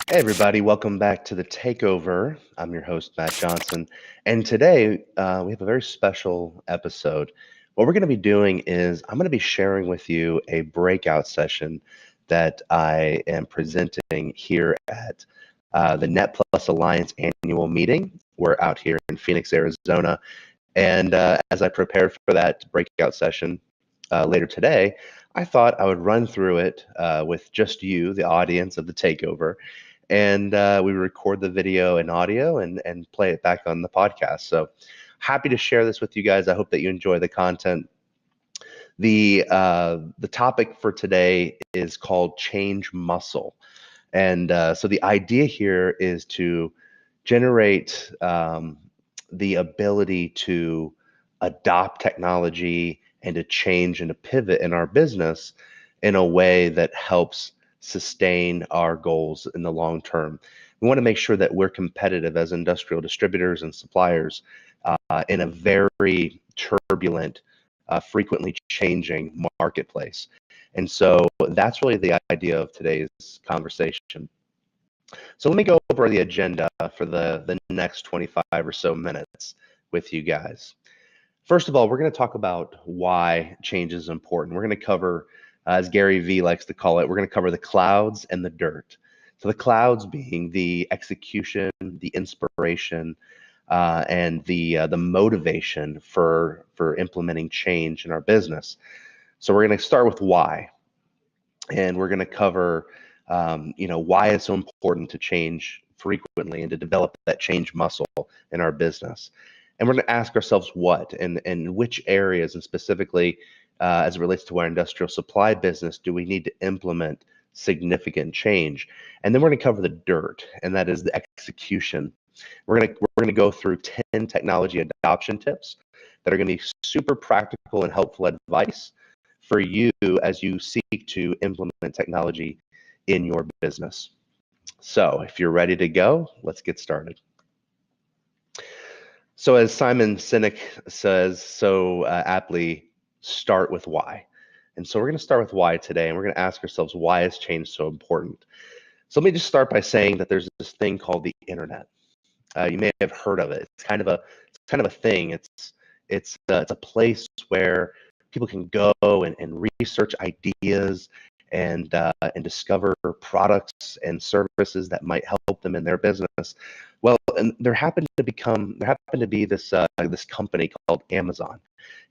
Hey everybody, welcome back to the Takeover. I'm your host, Matt Johnson, and today we have a very special episode. What we're going to be doing is I'm going to be sharing with you a breakout session that I am presenting here at the Net Plus Alliance annual meeting. We're out here in Phoenix, Arizona, and as I prepared for that breakout session later today, I thought I would run through it with just you, the audience of the Takeover, and we record the video and audio and play it back on the podcast. So happy to share this with you guys. I hope that you enjoy the content. The topic for today is called change muscle, and so the idea here is to generate the ability to adopt technology and to change and to pivot in our business in a way that helps sustain our goals in the long term. We want to make sure that we're competitive as industrial distributors and suppliers in a very turbulent, frequently changing marketplace. And so that's really the idea of today's conversation. So let me go over the agenda for the next 25 or so minutes with you guys. First of all, we're going to talk about why change is important. We're going to cover, as Gary Vee likes to call it, we're going to cover the clouds and the dirt. So the clouds being the execution, the inspiration, and the motivation for implementing change in our business. So we're going to start with why, and we're going to cover, why it's so important to change frequently and to develop that change muscle in our business. And we're going to ask ourselves what and which areas, and specifically as it relates to our industrial supply business, do we need to implement significant change? And then we're going to cover the dirt, and that is the execution. We're going to go through 10 technology adoption tips that are going to be super practical and helpful advice for you as you seek to implement technology in your business. So if you're ready to go, let's get started. So as Simon Sinek says so aptly, start with why. And so we're going to start with why today, and we're going to ask ourselves, why is change so important? So let me just start by saying that there's this thing called the internet. You may have heard of it. It's kind of a thing. It's a place where people can go and research ideas and discover products and services that might help them in their business. Well, and there happened to be this company called Amazon.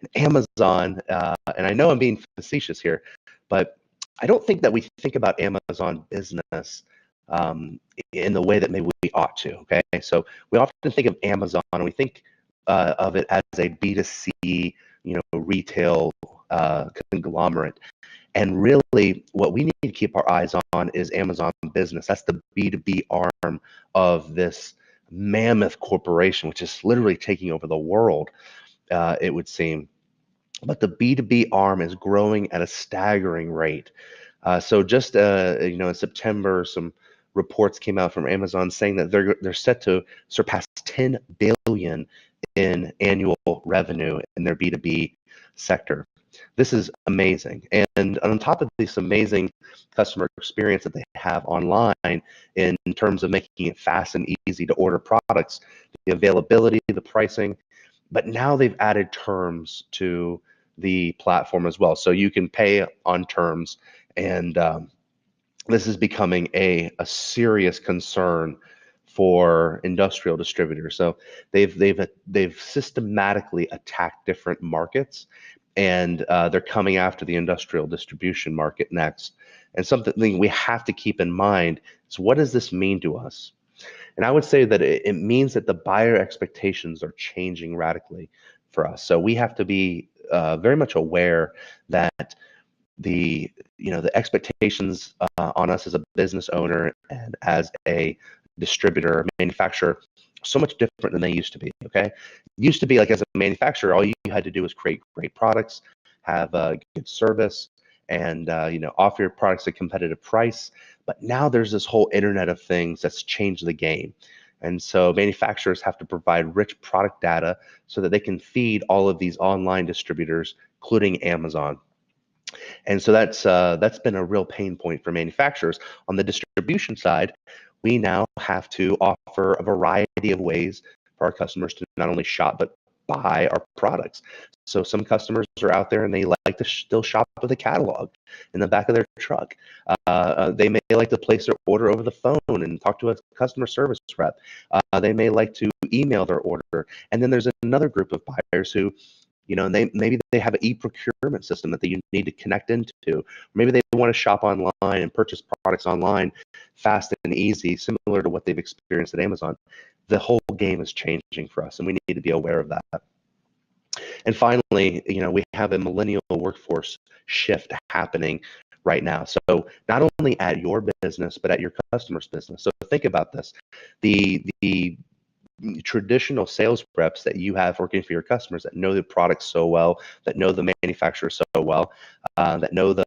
And Amazon, and I know I'm being facetious here, but I don't think that we think about Amazon business in the way that maybe we ought to. Okay, so we often think of Amazon and we think of it as a B2C, retail conglomerate. And really, what we need to keep our eyes on is Amazon business. That's the B2B arm of this mammoth corporation, which is literally taking over the world, it would seem. But the B2B arm is growing at a staggering rate. So just in September, some reports came out from Amazon saying that they're set to surpass 10 billion in annual revenue in their B2B sector. This is amazing. And on top of this amazing customer experience that they have online in terms of making it fast and easy to order products, the availability, the pricing, but now they've added terms to the platform as well. So you can pay on terms, and this is becoming a serious concern for industrial distributors. So they've systematically attacked different markets, and they're coming after the industrial distribution market next. And something we have to keep in mind is, what does this mean to us? And I would say that it means that the buyer expectations are changing radically for us. So we have to be very much aware that the expectations on us as a business owner and as a distributor, manufacturer, so much different than they used to be. Okay, it used to be like, as a manufacturer, all you had to do was create great products, have a good service, and offer your products at a competitive price. But now there's this whole internet of things that's changed the game. And so manufacturers have to provide rich product data so that they can feed all of these online distributors, including Amazon. And so that's been a real pain point for manufacturers. On the distribution side, we now have to offer a variety of ways for our customers to not only shop, but buy our products. So some customers are out there and they like to still shop with a catalog in the back of their truck. They may like to place their order over the phone and talk to a customer service rep. They may like to email their order. And then there's another group of buyers who, maybe they have an e-procurement system that they need to connect into. Maybe they want to shop online and purchase products online fast and easy, similar to what they've experienced at Amazon. The whole game is changing for us, and we need to be aware of that. And finally, we have a millennial workforce shift happening right now. So not only at your business, but at your customer's business. So think about this. The traditional sales reps that you have working for your customers that know the products so well, that know the manufacturer so well, that know the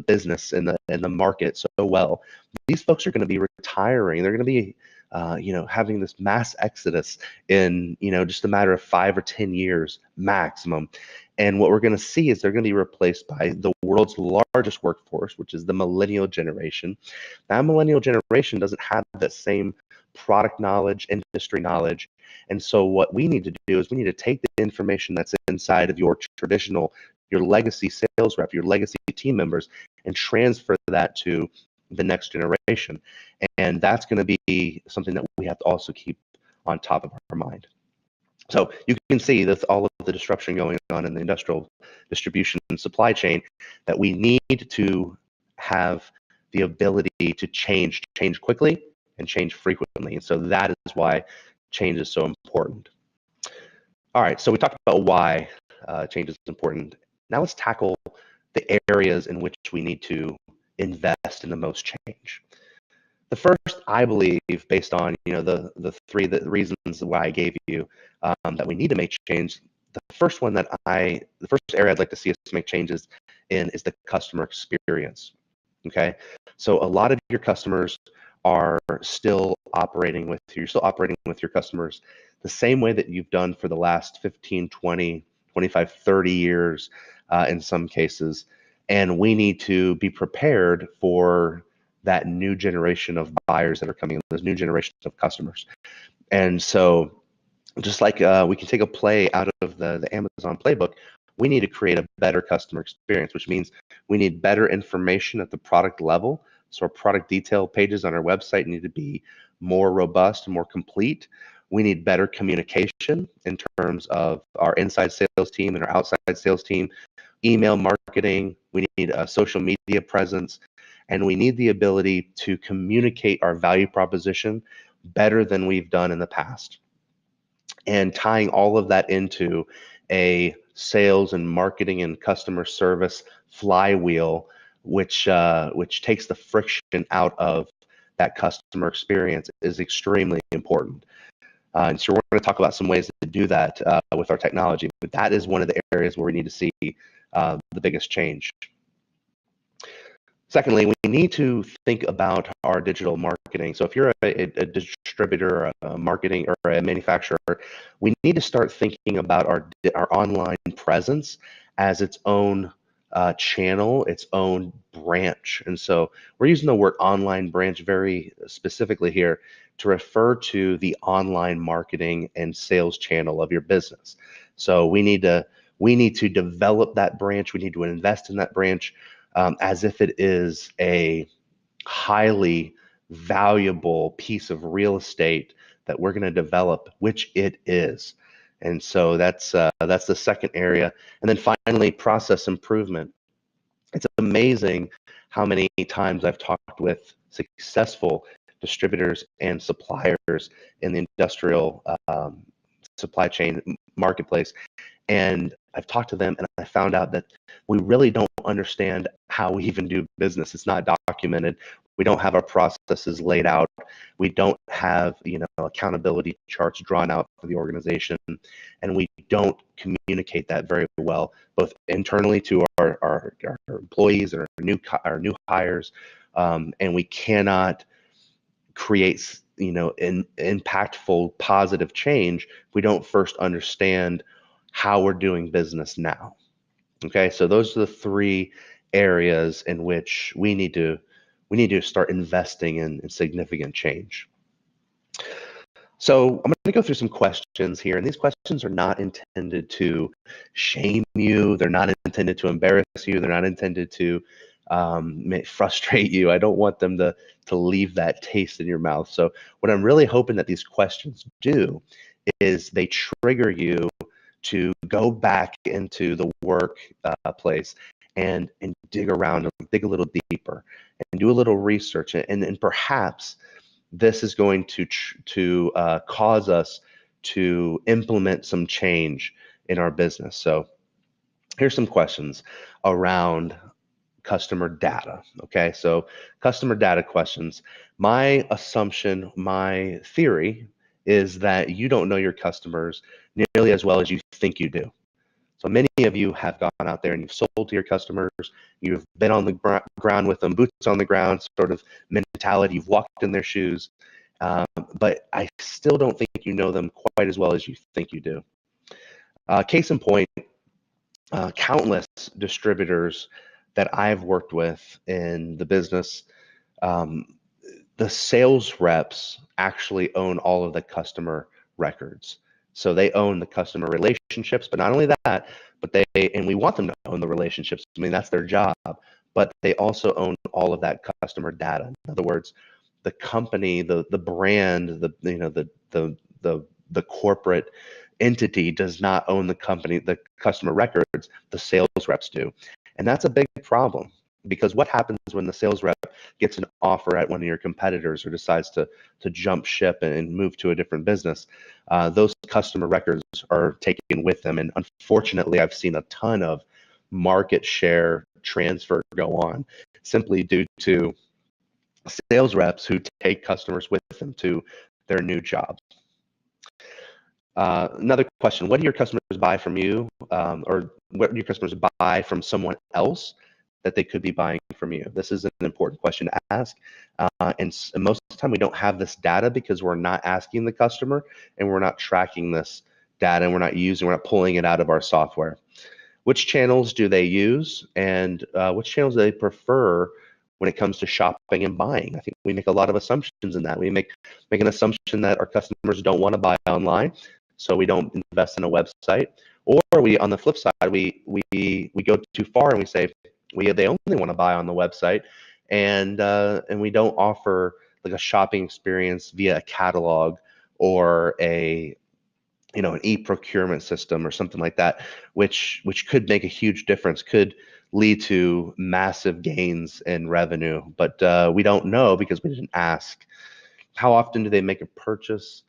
business and the market so well. These folks are going to be retiring. They're going to be having this mass exodus in just a matter of 5 or 10 years maximum. And what we're going to see is they're going to be replaced by the world's largest workforce, which is the millennial generation. That millennial generation doesn't have the same product knowledge, industry knowledge. And so what we need to do is we need to take the information that's inside of your legacy sales rep, your legacy team members, and transfer that to the next generation. And that's going to be something that we have to also keep on top of our mind. So you can see that all of the disruption going on in the industrial distribution and supply chain, that we need to have the ability to change quickly and change frequently. And so that is why change is so important. All right, so we talked about why change is important. Now let's tackle the areas in which we need to invest in the most change. The first, I believe, based on the three reasons why I gave you that we need to make change. The first area I'd like to see us make changes in is the customer experience. Okay, so a lot of your customers are still operating with you. You're still operating with your customers the same way that you've done for the last 15, 20, 25, 30 years in some cases. And we need to be prepared for that new generation of buyers that are coming in, those new generations of customers. And so just like we can take a play out of the Amazon playbook, we need to create a better customer experience, which means we need better information at the product level. So our product detail pages on our website need to be more robust and more complete. We need better communication in terms of our inside sales team and our outside sales team, email marketing. We need a social media presence, and we need the ability to communicate our value proposition better than we've done in the past. And tying all of that into a sales and marketing and customer service flywheel, which takes the friction out of that customer experience, is extremely important. And so we're going to talk about some ways to do that with our technology, but that is one of the areas where we need to see the biggest change. Secondly, we need to think about our digital marketing. So if you're a distributor, or a marketing, or a manufacturer, we need to start thinking about our online presence as its own channel, its own branch. And so we're using the word online branch very specifically here to refer to the online marketing and sales channel of your business. So we need to develop that branch. We need to invest in that branch as if it is a highly valuable piece of real estate that we're going to develop, which it is. And so that's the second area. And then finally, process improvement. It's amazing how many times I've talked with successful distributors and suppliers in the industrial supply chain marketplace. And I've talked to them and I found out that we really don't understand how we even do business. It's not documented. We don't have our processes laid out. We don't have, accountability charts drawn out for the organization. And we don't communicate that very well, both internally to our employees and our new hires. And we cannot create, impactful, positive change if we don't first understand how we're doing business now. Okay, so those are the three areas in which we need to we need to start investing in significant change. So I'm going to go through some questions here, and these questions are not intended to shame you. They're not intended to embarrass you. They're not intended to frustrate you. I don't want them to leave that taste in your mouth. So what I'm really hoping that these questions do is they trigger you to go back into the work place and dig around and dig a little deeper and do a little research, and perhaps this is going to cause us to implement some change in our business. So here's some questions around customer data. Okay, so customer data questions. My assumption, my theory is that you don't know your customers nearly as well as you think you do. So many of you have gone out there and you've sold to your customers. You've been on the ground with them, boots on the ground sort of mentality. You've walked in their shoes. But I still don't think you know them quite as well as you think you do. Case in point, countless distributors that I've worked with in the business, the sales reps actually own all of the customer records. So they own the customer relationships, but not only that, but and we want them to own the relationships. I mean, that's their job, but they also own all of that customer data. In other words, the company, the brand, the corporate entity does not own the company, the customer records, the sales reps do. And that's a big problem, because what happens when the sales rep gets an offer at one of your competitors or decides to jump ship and move to a different business? Those customer records are taken with them. And unfortunately, I've seen a ton of market share transfer go on simply due to sales reps who take customers with them to their new jobs. Another question: what do your customers buy from you, or what do your customers buy from someone else that they could be buying from you? This is an important question to ask, and most of the time we don't have this data because we're not asking the customer, and we're not tracking this data, and we're not pulling it out of our software. Which channels do they use, and which channels do they prefer when it comes to shopping and buying? I think we make a lot of assumptions in that. We make an assumption that our customers don't want to buy online, so we don't invest in a website. Or we, on the flip side, we go too far and we say they only want to buy on the website, and we don't offer like a shopping experience via a catalog or an e-procurement system or something like that, which could make a huge difference, could lead to massive gains in revenue. But we don't know because we didn't ask. How often do they make a purchase?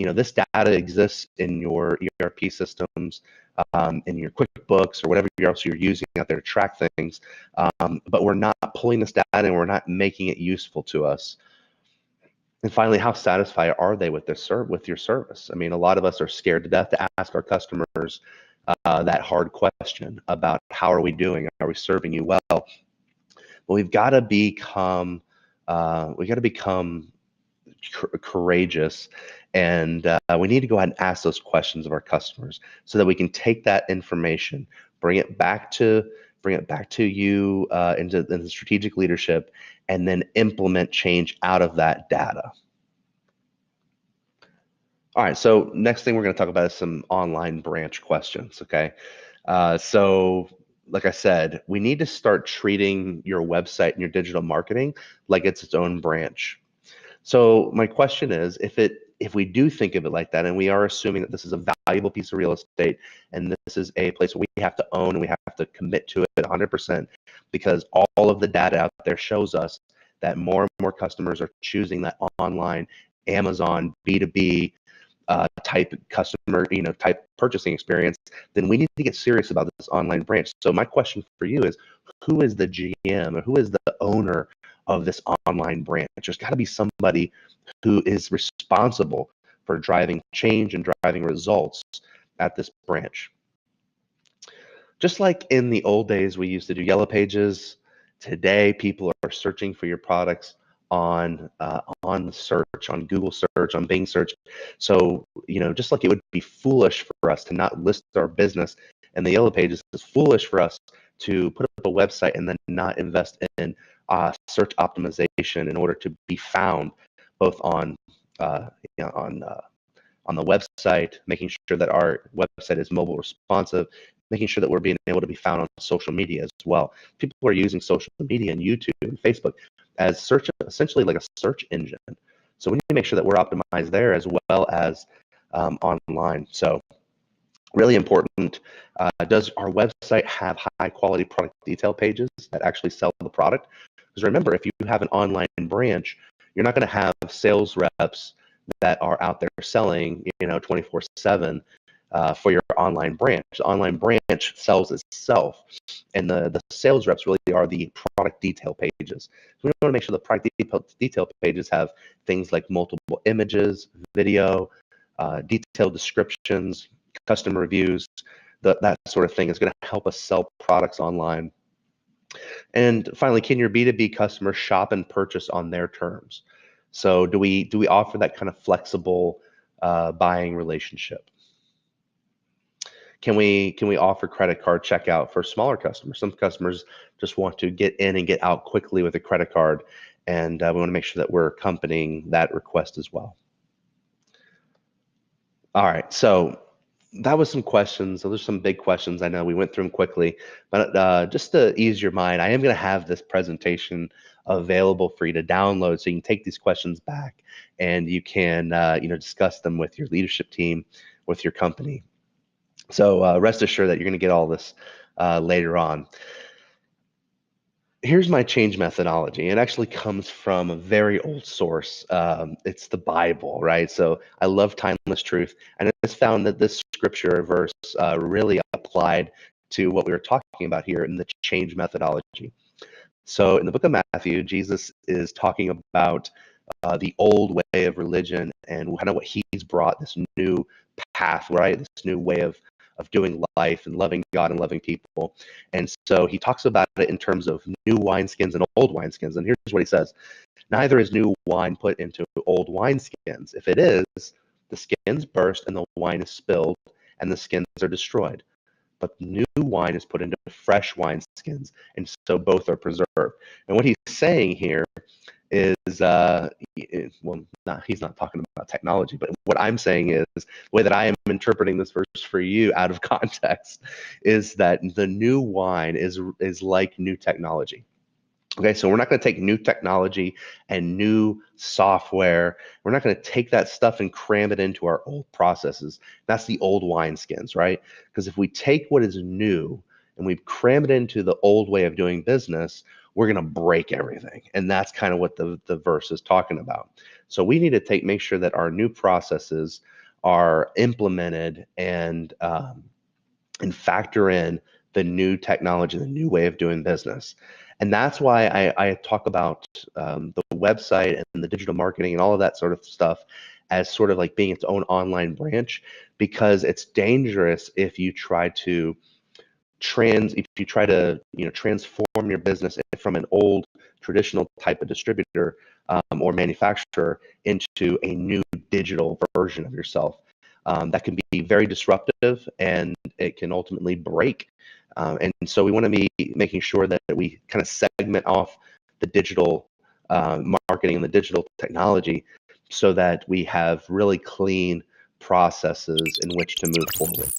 This data exists in your ERP systems, in your QuickBooks, or whatever else you're using out there to track things. But we're not pulling this data and we're not making it useful to us. And finally, how satisfied are they with your service? I mean, a lot of us are scared to death to ask our customers that hard question about how are we doing? Are we serving you well? But we've got to become courageous, and we need to go ahead and ask those questions of our customers so that we can take that information, bring it back to you into the strategic leadership, and then implement change out of that data. All right, so next thing we're going to talk about is some online branch questions. Okay, so like I said, we need to start treating your website and your digital marketing like it's its own branch. So my question is, if we do think of it like that, and we are assuming that this is a valuable piece of real estate, and this is a place where we have to own and we have to commit to it 100%, because all of the data out there shows us that more and more customers are choosing that online Amazon B2B type customer, type purchasing experience, then we need to get serious about this online branch. So my question for you is, who is the GM, or who is the owner of this online branch? There's got to be somebody who is responsible for driving change and driving results at this branch. Just like in the old days, we used to do yellow pages. Today, people are searching for your products on search, on Google search, on Bing search. So, just like it would be foolish for us to not list our business in the yellow pages, it's foolish for us to put up a website and then not invest in search optimization in order to be found both on on the website, making sure that our website is mobile responsive, making sure that we're being able to be found on social media as well. People are using social media and YouTube and Facebook as search, essentially like a search engine. So we need to make sure that we're optimized there as well as online. So really important. Does our website have high quality product detail pages that actually sell the product? Because remember, if you have an online branch, you're not going to have sales reps that are out there selling, 24/7 for your online branch. The online branch sells itself, and the sales reps really are the product detail pages. So we want to make sure the product detail pages have things like multiple images, video, detailed descriptions, custom reviews. That sort of thing is going to help us sell products online. And finally, can your B2B customers shop and purchase on their terms? So do we offer that kind of flexible buying relationship? Can we offer credit card checkout for smaller customers? Some customers just want to get in and get out quickly with a credit card, and we want to make sure that we're accompanying that request as well. All right, so that was some questions. Those are some big questions. I know we went through them quickly, but just to ease your mind, I am going to have this presentation available for you to download, so you can take these questions back and you can discuss them with your leadership team, with your company. So rest assured that you're going to get all this later on. Here's my change methodology. It actually comes from a very old source. It's the Bible, right? So I love timeless truth. And it's found that this scripture verse really applied to what we were talking about here in the change methodology. So in the book of Matthew, Jesus is talking about the old way of religion and kind of what he's brought, this new path, right? This new way of doing life and loving God and loving people. And so he talks about it in terms of new wineskins and old wineskins. And here's what he says: neither is new wine put into old wineskins. If it is, the skins burst and the wine is spilled and the skins are destroyed. But new wine is put into fresh wineskins, and so both are preserved. And what he's saying here is, he's not talking about technology, but what I'm saying is, the way that I am interpreting this verse for you out of context is that the new wine is like new technology. Okay, so we're not going to take new technology and new software. We're not going to take that stuff and cram it into our old processes. That's the old wineskins, right? Because if we take what is new and we cram it into the old way of doing business, we're going to break everything. And that's kind of what the verse is talking about. So we need to make sure that our new processes are implemented and factor in the new technology, the new way of doing business. And that's why I talk about the website and the digital marketing and all of that sort of stuff as sort of like being its own online branch, because it's dangerous if you try to transform your business from an old traditional type of distributor or manufacturer into a new digital version of yourself. That can be very disruptive, and it can ultimately break. And so we want to be making sure that we kind of segment off the digital marketing and the digital technology so that we have really clean processes in which to move forward.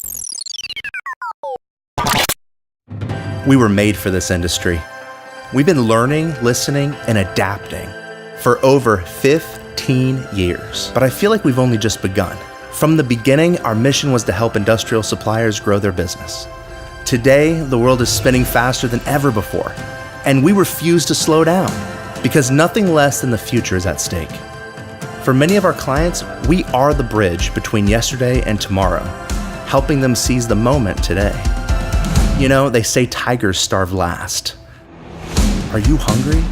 We were made for this industry. We've been learning, listening, and adapting for over 15 years. But I feel like we've only just begun. From the beginning, our mission was to help industrial suppliers grow their business. Today, the world is spinning faster than ever before, and we refuse to slow down because nothing less than the future is at stake. For many of our clients, we are the bridge between yesterday and tomorrow, helping them seize the moment today. You know, they say tigers starve last. Are you hungry?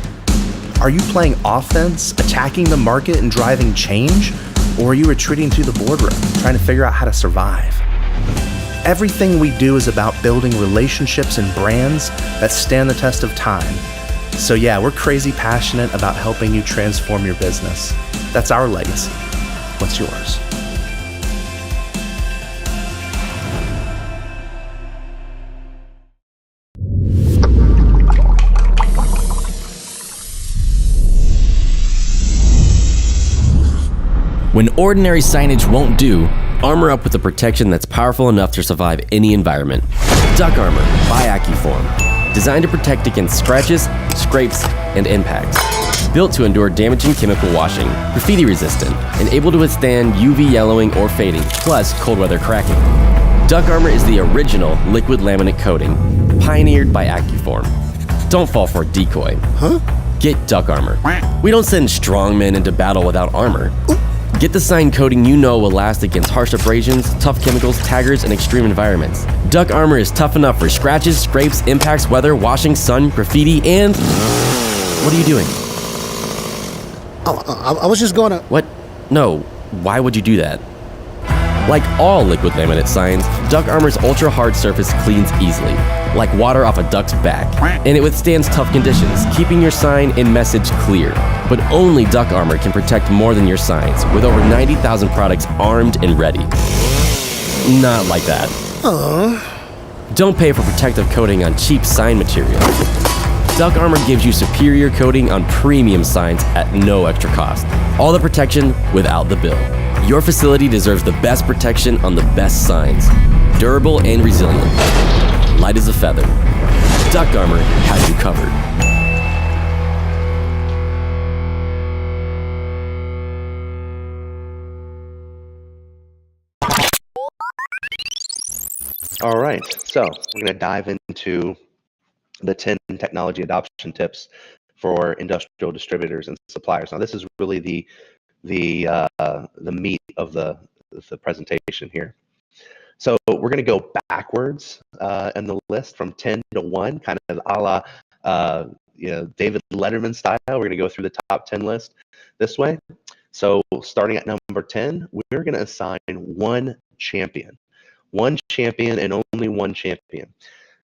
Are you playing offense, attacking the market and driving change? Or are you retreating to the boardroom, trying to figure out how to survive? Everything we do is about building relationships and brands that stand the test of time. So yeah, we're crazy passionate about helping you transform your business. That's our legacy. What's yours? When ordinary signage won't do, armor up with a protection that's powerful enough to survive any environment. Duck Armor by AccuForm. Designed to protect against scratches, scrapes, and impacts. Built to endure damaging chemical washing, graffiti resistant, and able to withstand UV yellowing or fading, plus cold weather cracking. Duck Armor is the original liquid laminate coating, pioneered by AccuForm. Don't fall for a decoy. Get Duck Armor. We don't send strongmen into battle without armor. Get the sign coating you know will last against harsh abrasions, tough chemicals, taggers, and extreme environments. Duck Armor is tough enough for scratches, scrapes, impacts, weather, washing, sun, graffiti, and... What are you doing? Oh, I was just gonna... What? No. Why would you do that? Like all liquid laminate signs, Duck Armor's ultra-hard surface cleans easily, like water off a duck's back, and it withstands tough conditions, keeping your sign and message clear. But only Duck Armor can protect more than your signs, with over 90,000 products armed and ready. Not like that. Don't pay for protective coating on cheap sign material. Duck Armor gives you superior coating on premium signs at no extra cost. All the protection without the bill. Your facility deserves the best protection on the best signs. Durable and resilient. Light as a feather. Duck Armor has you covered. All right, so we're going to dive into the 10 technology adoption tips for industrial distributors and suppliers. Now, this is really the meat of the presentation here. So we're going to go backwards in the list from 10 to 1, kind of a la David Letterman style. We're going to go through the top 10 list this way. So starting at number 10, we're going to assign one champion and only one champion.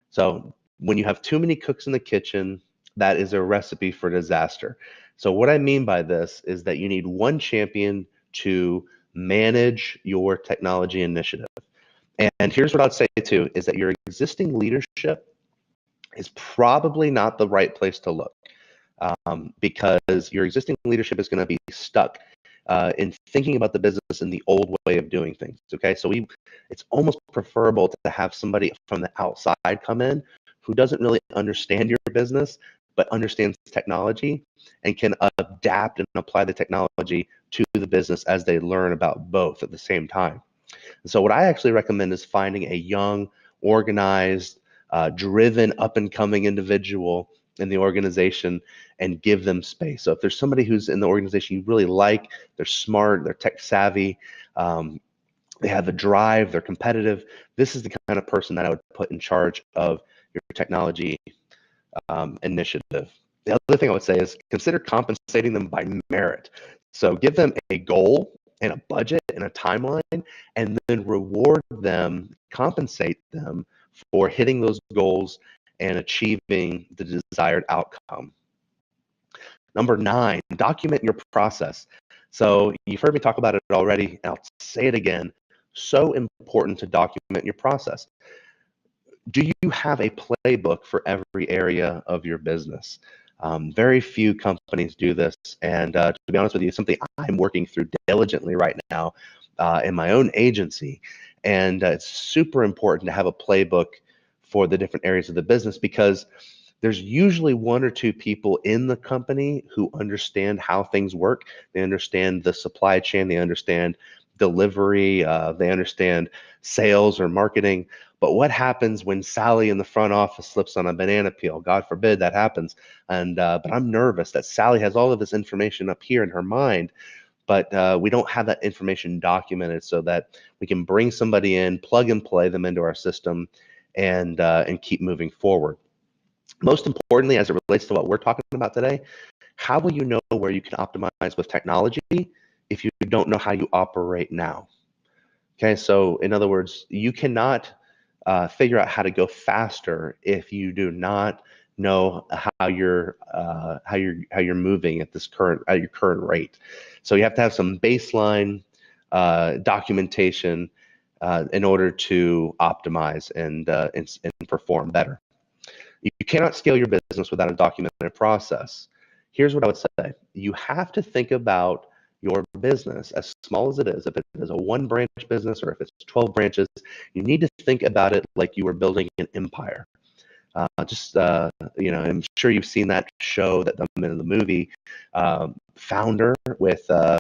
So when you have too many cooks in the kitchen, that is a recipe for disaster. So what I mean by this is that you need one champion to manage your technology initiative. And here's what I'd say too, is that your existing leadership is probably not the right place to look, because your existing leadership is going to be stuck in thinking about the business in the old way of doing things. Okay, so it's almost preferable to have somebody from the outside come in who doesn't really understand your business, but understands technology and can adapt and apply the technology to the business as they learn about both at the same time. And so what I actually recommend is finding a young, organized, driven, up-and-coming individual in the organization and give them space. So if there's somebody who's in the organization you really like, they're smart, they're tech savvy, they have a drive, they're competitive, this is the kind of person that I would put in charge of your technology initiative. The other thing I would say is consider compensating them by merit. So give them a goal and a budget and a timeline, and then reward them, compensate them for hitting those goals and achieving the desired outcome. Number 9, document your process. So you've heard me talk about it already, and I'll say it again. So important to document your process. Do you have a playbook for every area of your business? Very few companies do this, and to be honest with you, it's something I'm working through diligently right now in my own agency. And it's super important to have a playbook for the different areas of the business, because there's usually one or two people in the company who understand how things work. They understand the supply chain, they understand delivery, they understand sales or marketing. But what happens when Sally in the front office slips on a banana peel? God forbid that happens. And but I'm nervous that Sally has all of this information up here in her mind, but we don't have that information documented so that we can bring somebody in, plug and play them into our system, and keep moving forward. Most importantly, as it relates to what we're talking about today, how will you know where you can optimize with technology if you don't know how you operate now? Okay, so in other words, you cannot figure out how to go faster if you do not know how you're moving at your current rate. So you have to have some baseline documentation in order to optimize and perform better. You cannot scale your business without a documented process. Here's what I would say. You have to think about your business, as small as it is, if it is a 1 branch business or if it's 12 branches, you need to think about it like you were building an empire. I'm sure you've seen that show that in the movie, Founder, with about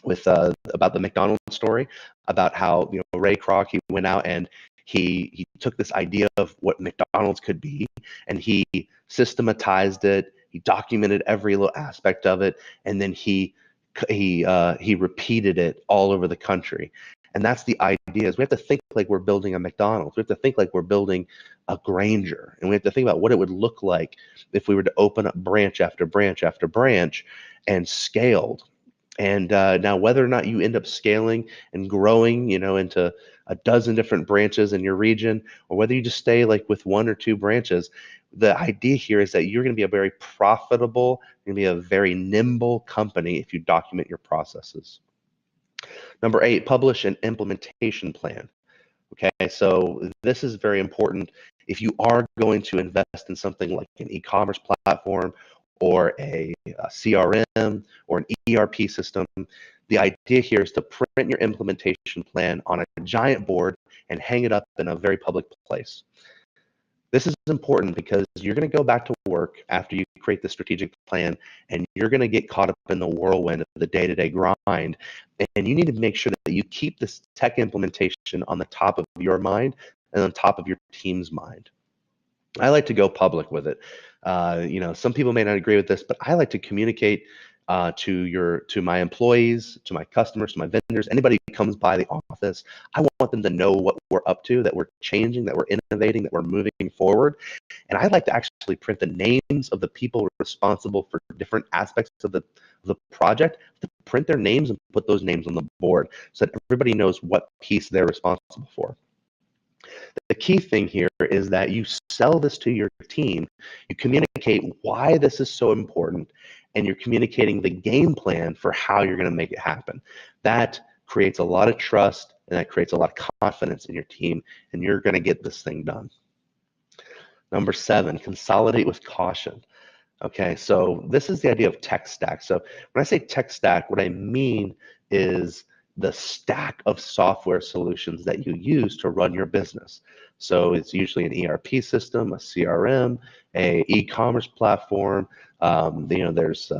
the McDonald's story, about how Ray Kroc, he went out and he took this idea of what McDonald's could be, and he systematized it. He documented every little aspect of it, and then he repeated it all over the country. And that's the idea, is we have to think like we're building a McDonald's. We have to think like we're building a Granger, and we have to think about what it would look like if we were to open up branch after branch after branch and scaled. And now, whether or not you end up scaling and growing, into a dozen different branches in your region, or whether you just stay like with 1 or 2 branches, the idea here is that you're going to be a very profitable, you're going to be a very nimble company if you document your processes. Number 8, publish an implementation plan. Okay, so this is very important. If you are going to invest in something like an e-commerce platform or a CRM or an ERP system, the idea here is to print your implementation plan on a giant board and hang it up in a very public place. This is important because you're going to go back to work after you create the strategic plan, and you're going to get caught up in the whirlwind of the day-to-day grind. And you need to make sure that you keep this tech implementation on the top of your mind and on top of your team's mind. I like to go public with it. Some people may not agree with this, but I like to communicate to my employees, to my customers, to my vendors, anybody who comes by the office. I want them to know what we're up to, that we're changing, that we're innovating, that we're moving forward. And I like to actually print the names of the people responsible for different aspects of the project, to print their names and put those names on the board so that everybody knows what piece they're responsible for. The key thing here is that you sell this to your team, you communicate why this is so important, and you're communicating the game plan for how you're going to make it happen. That creates a lot of trust, and that creates a lot of confidence in your team, and you're going to get this thing done. Number 7, consolidate with caution. Okay, so this is the idea of tech stack. So when I say tech stack, what I mean is the stack of software solutions that you use to run your business. So it's usually an ERP system, a CRM, a e-commerce platform. There's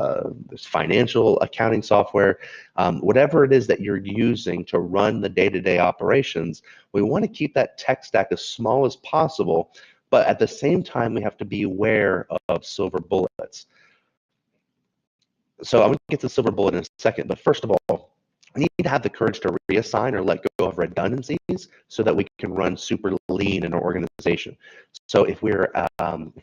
financial accounting software, whatever it is that you're using to run the day-to-day operations. We want to keep that tech stack as small as possible, but at the same time, we have to be aware of silver bullets. So I'm going to get to the silver bullet in a second, but first of all, we need to have the courage to reassign or let go of redundancies so that we can run super lean in our organization. So if we're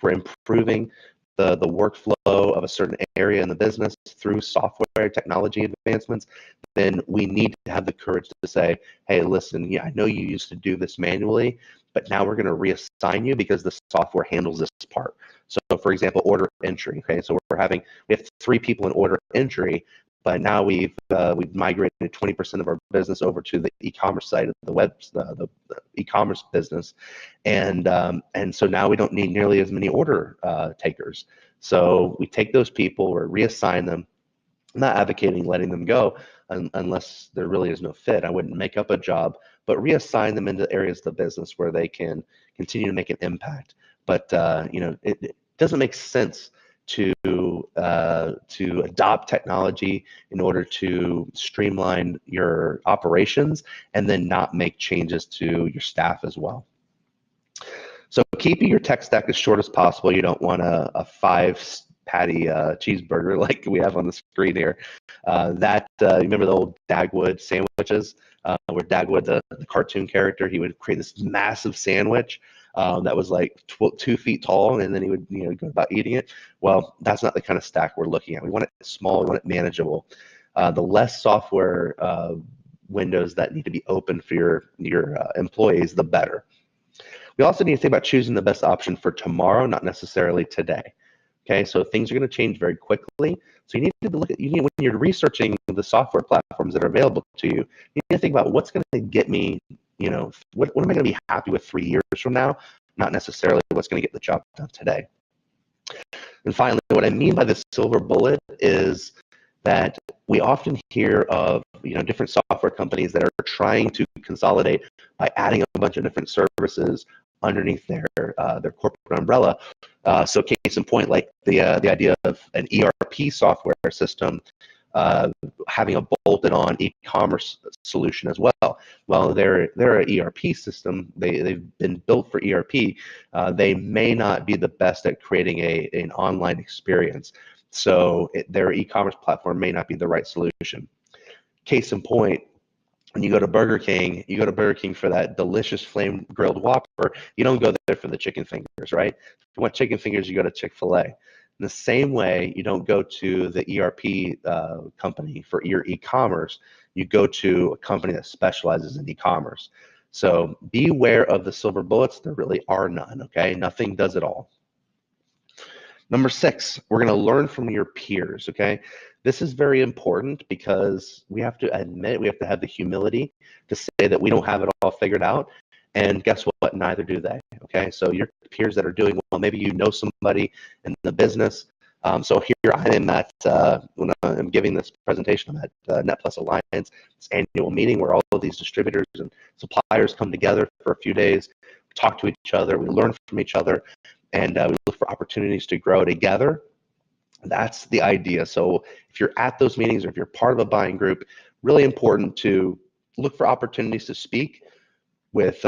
improving the workflow of a certain area in the business through software technology advancements, then we need to have the courage to say, hey, listen, yeah, I know you used to do this manually, but now we're going to reassign you because the software handles this part. So for example, order entry. Okay, so we have 3 people in order entry, but now we've migrated 20% of our business over to the e-commerce side of the web, the e-commerce business, and so now we don't need nearly as many order takers. So we take those people or reassign them. I'm not advocating letting them go unless there really is no fit. I wouldn't make up a job, but reassign them into areas of the business where they can continue to make an impact. But it doesn't make sense to adopt technology in order to streamline your operations and then not make changes to your staff as well. So keeping your tech stack as short as possible. You don't want a 5-patty cheeseburger like we have on the screen here. You remember the old Dagwood sandwiches, where Dagwood, the cartoon character, he would create this massive sandwich that was like 2 feet tall, and then he would go about eating it. Well, that's not the kind of stack we're looking at. We want it small, we want it manageable. The less software windows that need to be open for your employees, the better. We also need to think about choosing the best option for tomorrow, not necessarily today. Okay, so things are going to change very quickly. So you need to look at, when you're researching the software platforms that are available to you, you need to think about what's going to get me, what am I going to be happy with 3 years from now, not necessarily what's going to get the job done today. And finally, what I mean by the silver bullet is that we often hear of, different software companies that are trying to consolidate by adding a bunch of different services underneath their corporate umbrella. So case in point, like the idea of an ERP software system having a bolted on e-commerce solution as well. Well, they're an ERP system. They've been built for ERP. They may not be the best at creating an online experience. So their e-commerce platform may not be the right solution. Case in point, when you go to Burger King, for that delicious flame grilled Whopper. You don't go there for the chicken fingers, right? If you want chicken fingers, you go to Chick-fil-A. In the same way, you don't go to the ERP company for your e-commerce. You go to a company that specializes in e-commerce. So beware of the silver bullets. There really are none, okay? Nothing does it all. Number 6, we're going to learn from your peers, okay? This is very important because we have to have the humility to say that we don't have it all figured out. And guess what? Neither do they, okay? So your peers that are doing well, maybe you know somebody in the business. So here I am at, when I'm giving this presentation, I'm at Net Plus Alliance, this annual meeting where all of these distributors and suppliers come together for a few days, talk to each other, we learn from each other, and we look for opportunities to grow together. That's the idea. So if you're at those meetings or if you're part of a buying group, really important to look for opportunities to speak with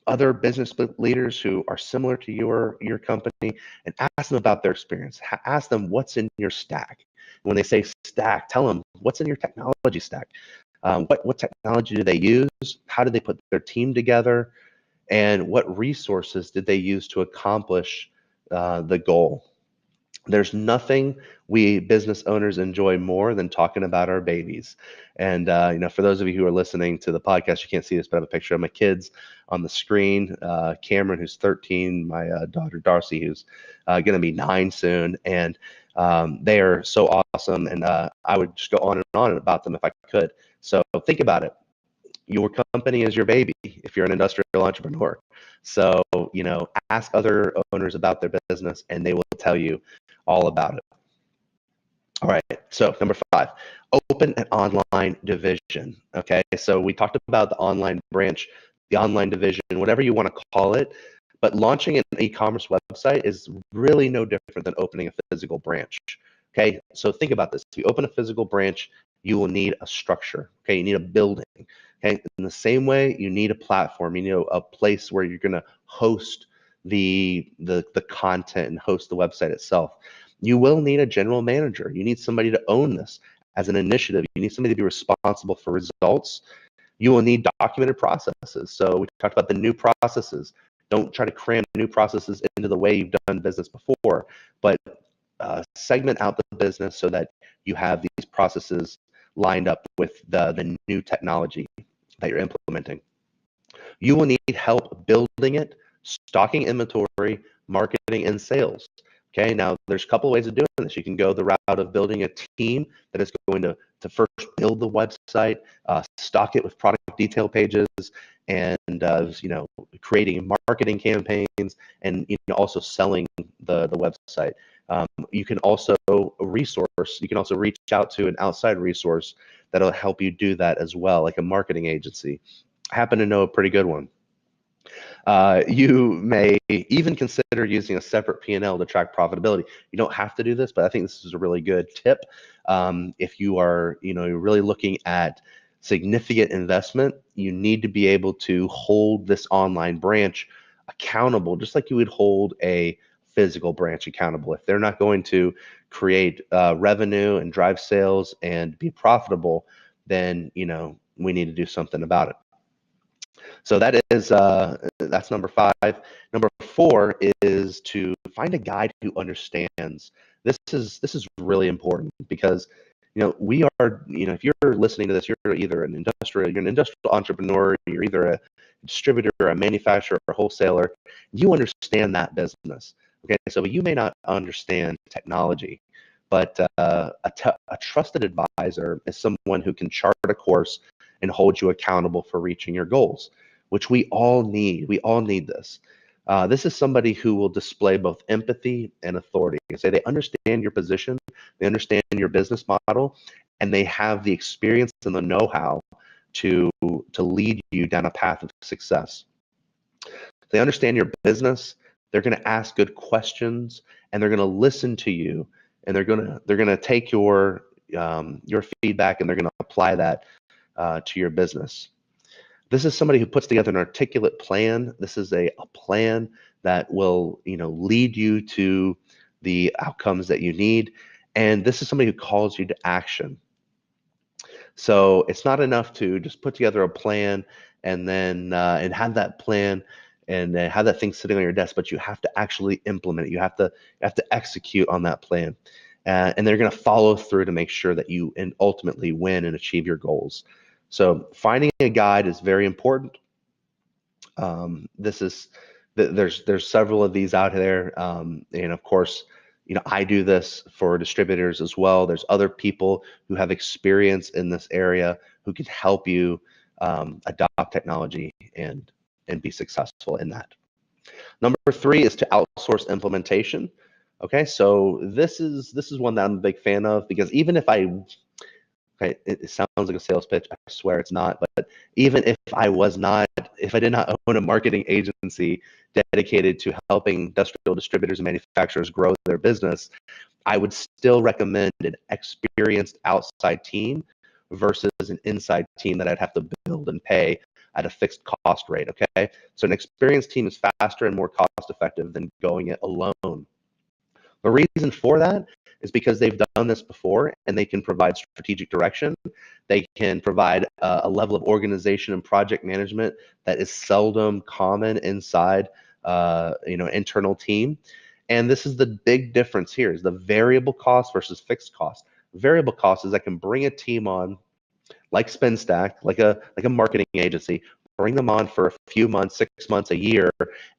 other business leaders who are similar to your company and ask them about their experience. Ask them what's in your stack. When they say stack, tell them what's in your technology stack. What technology do they use? How do they put their team together? And what resources did they use to accomplish the goal? There's nothing we business owners enjoy more than talking about our babies. And for those of you who are listening to the podcast, you can't see this, but I have a picture of my kids on the screen. Cameron, who's 13, my daughter Darcy, who's going to be 9 soon, and they are so awesome. And I would just go on and on about them if I could. So think about it. Your company is your baby if you're an industrial entrepreneur. So, ask other owners about their business and they will tell you all about it. All right, so number 5, open an online division. Okay, so we talked about the online branch, the online division, whatever you want to call it, but launching an e-commerce website is really no different than opening a physical branch. Okay, so think about this. If you open a physical branch, you will need a structure. Okay, you need a building. Okay, in the same way, you need a platform. You need a place where you're going to host the content and host the website itself. You will need a general manager. You need somebody to own this as an initiative. You need somebody to be responsible for results. You will need documented processes. So we talked about the new processes. Don't try to cram new processes into the way you've done business before, but segment out the business so that you have these processes lined up with the new technology that you're implementing. You will need help building it, stocking inventory, marketing, and sales. Okay, now there's a couple ways of doing this. You can go the route of building a team that is going to first build the website, stock it with product detail pages, and creating marketing campaigns, and also selling the website. You can also reach out to an outside resource that'll help you do that as well, like a marketing agency. I happen to know a pretty good one. You may even consider using a separate P&L to track profitability. You don't have to do this, but I think this is a really good tip. If you are, really looking at significant investment, you need to be able to hold this online branch accountable, just like you would hold a physical branch accountable. If they're not going to create revenue and drive sales and be profitable, then we need to do something about it. So that's number 5. Number 4 is to find a guide who understands. This is really important because we are, if you're listening to this, you're an industrial entrepreneur, you're either a distributor, a manufacturer, or a wholesaler. You understand that business. Okay, so you may not understand technology, but a trusted advisor is someone who can chart a course and hold you accountable for reaching your goals, which we all need. We all need this. This is somebody who will display both empathy and authority. Say they understand your position, they understand your business model, and they have the experience and the know-how to lead you down a path of success. They understand your business. They're going to ask good questions, and they're going to listen to you, and they're going to take your feedback, and they're going to apply that to your business. This is somebody who puts together an articulate plan. This is a plan that will, lead you to the outcomes that you need. And this is somebody who calls you to action. So it's not enough to just put together a plan and then and have that plan and have that thing sitting on your desk, but you have to actually implement it. You have to execute on that plan. And they're going to follow through to make sure that you ultimately win and achieve your goals. So finding a guide is very important. There's several of these out there, and of course, I do this for distributors as well. There's other people who have experience in this area who can help you adopt technology and be successful in that. Number 3 is to outsource implementation. Okay, so this is one that I'm a big fan of, because even if it sounds like a sales pitch, I swear it's not, but even if I did not own a marketing agency dedicated to helping industrial distributors and manufacturers grow their business, I would still recommend an experienced outside team versus an inside team that I'd have to build and pay at a fixed cost rate, okay? So an experienced team is faster and more cost effective than going it alone. The reason for that is because they've done this before, and they can provide strategic direction. They can provide a level of organization and project management that is seldom common inside internal team. And this is the big difference here, is the variable cost versus fixed cost. Variable cost is I can bring a team on like SpinStack, like a marketing agency, bring them on for a few months, 6 months, a year,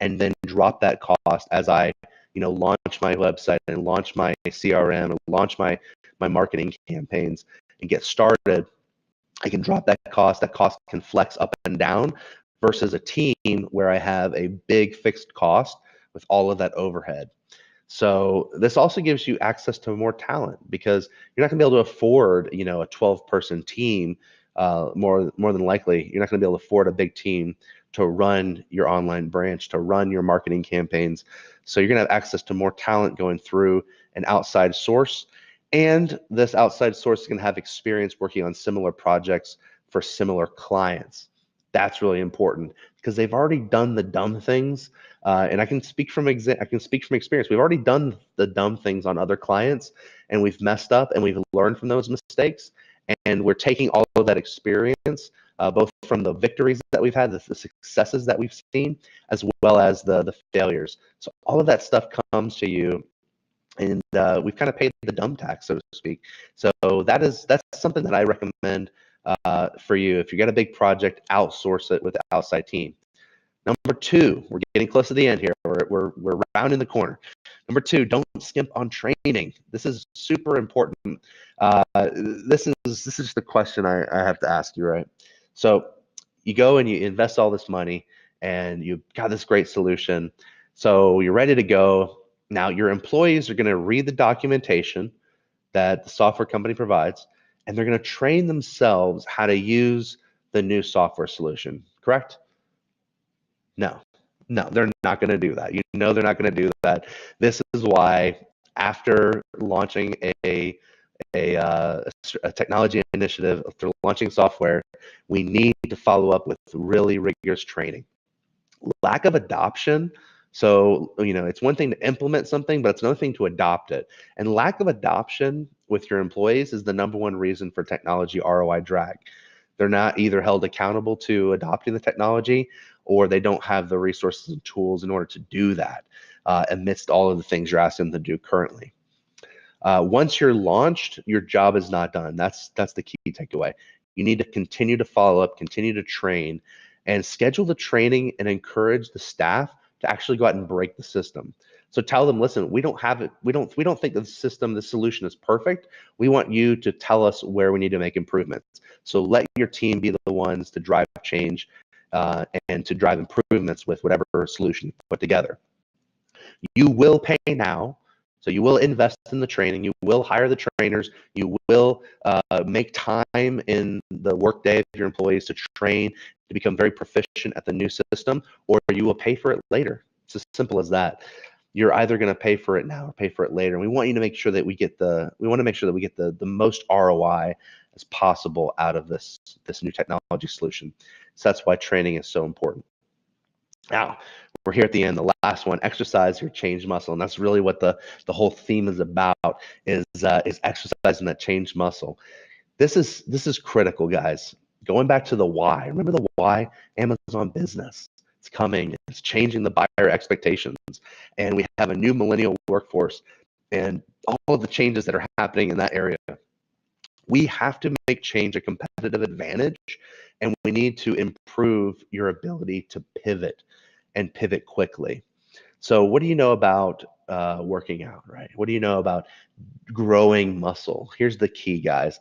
and then drop that cost as I launch my website and launch my CRM and launch my marketing campaigns and get started. I can drop that cost. That cost can flex up and down, versus a team where I have a big fixed cost with all of that overhead. So this also gives you access to more talent, because you're not going to be able to afford, a 12-person team. More than likely, you're not going to be able to afford a big team to run your online branch, to run your marketing campaigns. So you're going to have access to more talent going through an outside source. And this outside source is going to have experience working on similar projects for similar clients. That's really important, because they've already done the dumb things. And I can speak from experience. We've already done the dumb things on other clients, and we've messed up, and we've learned from those mistakes. And we're taking all of that experience, both from the victories that we've had, the successes that we've seen, as well as the failures. So all of that stuff comes to you, and we've kind of paid the dumb tax, so to speak. So that's something that I recommend for you. If you got a big project, outsource it with an outside team. Number 2, we're getting close to the end here. We're rounding the corner. Number 2, don't skimp on training. This is super important. This is just the question I have to ask you, right? So you go and you invest all this money, and you've got this great solution. So you're ready to go. Now your employees are going to read the documentation that the software company provides, and they're going to train themselves how to use the new software solution, correct? No, they're not going to do that. They're not going to do that. This is why, after launching a technology initiative, after launching software, we need to follow up with really rigorous training. Lack of adoption. So, it's one thing to implement something, but it's another thing to adopt it. And lack of adoption with your employees is the number one reason for technology ROI drag. They're not either held accountable to adopting the technology, or they don't have the resources and tools in order to do that amidst all of the things you're asking them to do currently. Once you're launched, your job is not done. That's the key takeaway. You need to continue to follow up, continue to train, and schedule the training and encourage the staff to actually go out and break the system. So tell them, listen, we don't have it. We don't think the solution is perfect. We want you to tell us where we need to make improvements. So let your team be the ones to drive change and to drive improvements with whatever solution you put together. You will pay now. So you will invest in the training, you will hire the trainers, you will make time in the workday of your employees to train, to become very proficient at the new system, or you will pay for it later. It's as simple as that. You're either going to pay for it now or pay for it later. And we want you to make sure that we want to make sure that we get the most ROI as possible out of this new technology solution. So that's why training is so important. Now, we're here at the end, the last one, exercise your change muscle. And that's really what the whole theme is about, is exercising that change muscle. This is critical, guys. Going back to the why. Remember the why? Amazon Business. It's coming. It's changing the buyer expectations. And we have a new millennial workforce and all of the changes that are happening in that area. We have to make change a competitive advantage, and we need to improve your ability to pivot and pivot quickly. So what do you know about working out, right? What do you know about growing muscle? Here's the key, guys.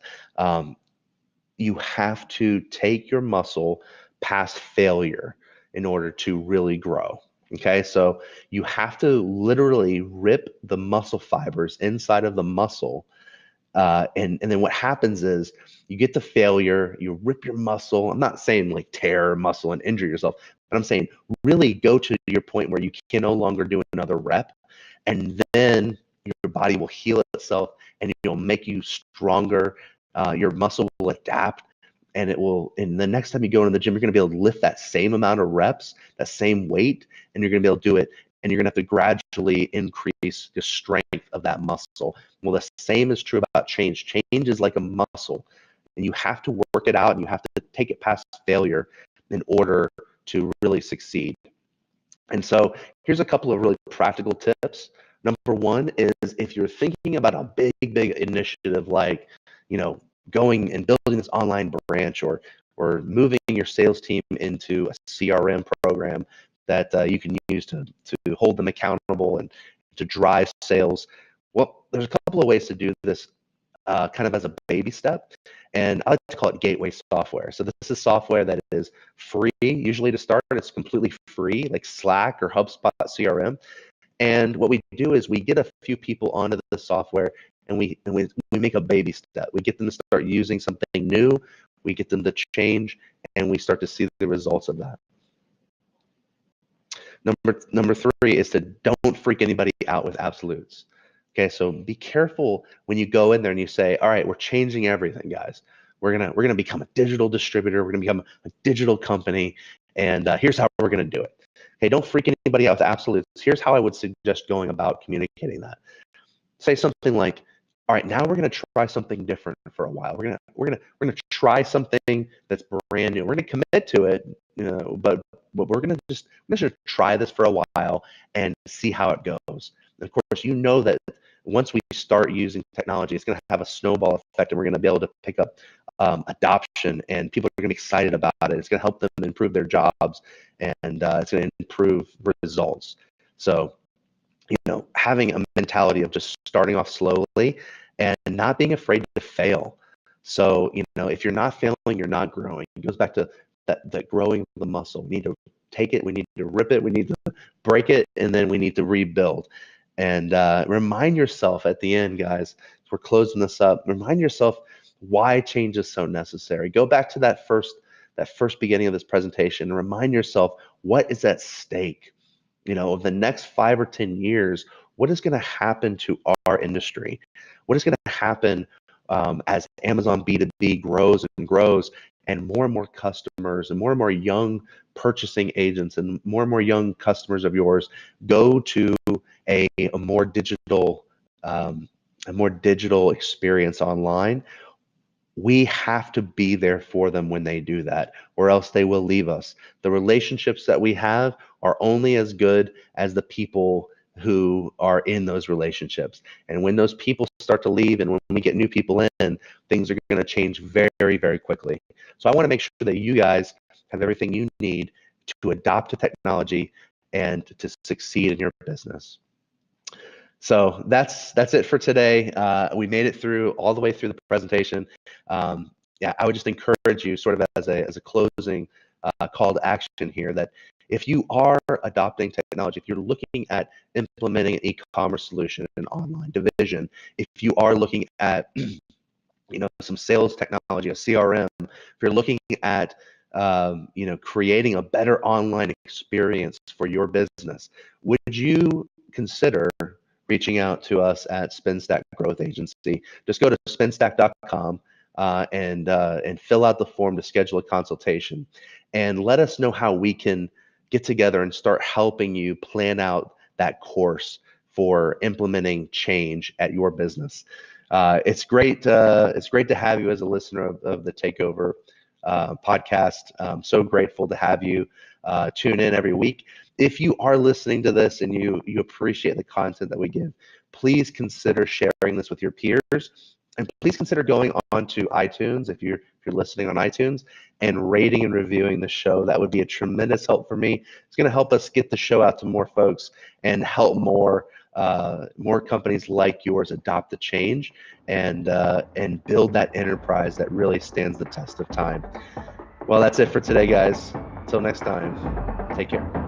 You have to take your muscle past failure in order to really grow. Okay, so you have to literally rip the muscle fibers inside of the muscle. And then what happens is you get the failure, you rip your muscle. I'm not saying like tear muscle and injure yourself, but I'm saying really go to your point where you can no longer do another rep, and then your body will heal itself and it'll make you stronger. Your muscle will adapt, and it will. And the next time you go into the gym, you're going to be able to lift that same amount of reps, that same weight, and you're going to be able to do it. And you're going to have to gradually increase the strength of that muscle. Well, the same is true about change. Change is like a muscle, and you have to work it out, and you have to take it past failure in order to really succeed. And so here's a couple of really practical tips. Number one is, if you're thinking about a big initiative like, going and building this online branch, or moving your sales team into a CRM program that you can use to hold them accountable and to drive sales. Well, there's a couple of ways to do this kind of as a baby step, and I like to call it gateway software. So this is software that is free, usually to start. It's completely free, like Slack or HubSpot CRM. And what we do is we get a few people onto the software, and we make a baby step. We get them to start using something new, we get them to change, and we start to see the results of that. Number three is to don't freak anybody out with absolutes. Okay, so be careful when you go in there and you say, all right, we're changing everything, guys. We're gonna become a digital distributor. We're gonna become a digital company, and here's how we're gonna do it. Okay, don't freak anybody out with absolutes. Here's how I would suggest going about communicating that. Say something like, all right, now we're gonna try something different for a while. We're gonna try something that's brand new. We're gonna commit to it, but we're gonna just try this for a while and see how it goes. And of course, that once we start using technology, it's gonna have a snowball effect, and we're gonna be able to pick up adoption, and people are gonna be excited about it. It's gonna help them improve their jobs, and it's gonna improve results. So, having a mentality of just starting off slowly and not being afraid to fail. So, if you're not failing, you're not growing. It goes back to that growing the muscle. We need to take it, we need to rip it, we need to break it, and then we need to rebuild. And remind yourself at the end, guys, as we're closing this up, remind yourself why change is so necessary. Go back to that first beginning of this presentation and remind yourself what is at stake. Of the next 5 or 10 years, what is going to happen to our industry? What is going to happen as Amazon B2B grows and grows, and more customers and more young purchasing agents and more young customers of yours go to a more digital experience online? We have to be there for them when they do that, or else they will leave us. The relationships that we have are only as good as the people who are in those relationships. And when those people start to leave, and when we get new people in, things are going to change very, very quickly. So I want to make sure that you guys have everything you need to adopt to technology and to succeed in your business. So that's it for today. We made it through all the way through the presentation. I would just encourage you, sort of as a closing call to action here, that if you are adopting technology, if you're looking at implementing an e-commerce solution, an online division, if you are looking at some sales technology, a CRM, if you're looking at creating a better online experience for your business, would you consider reaching out to us at SpinStack Growth Agency? Just go to spinstack.com and fill out the form to schedule a consultation, and let us know how we can get together and start helping you plan out that course for implementing change at your business. It's great. It's great to have you as a listener of the Takeover podcast. I'm so grateful to have you tune in every week. If you are listening to this and you appreciate the content that we give, please consider sharing this with your peers, and please consider going on to iTunes if you're listening on iTunes, and rating and reviewing the show. That would be a tremendous help for me. It's going to help us get the show out to more folks and help more companies like yours adopt the change and build that enterprise that really stands the test of time. Well, that's it for today, guys. Until next time, take care.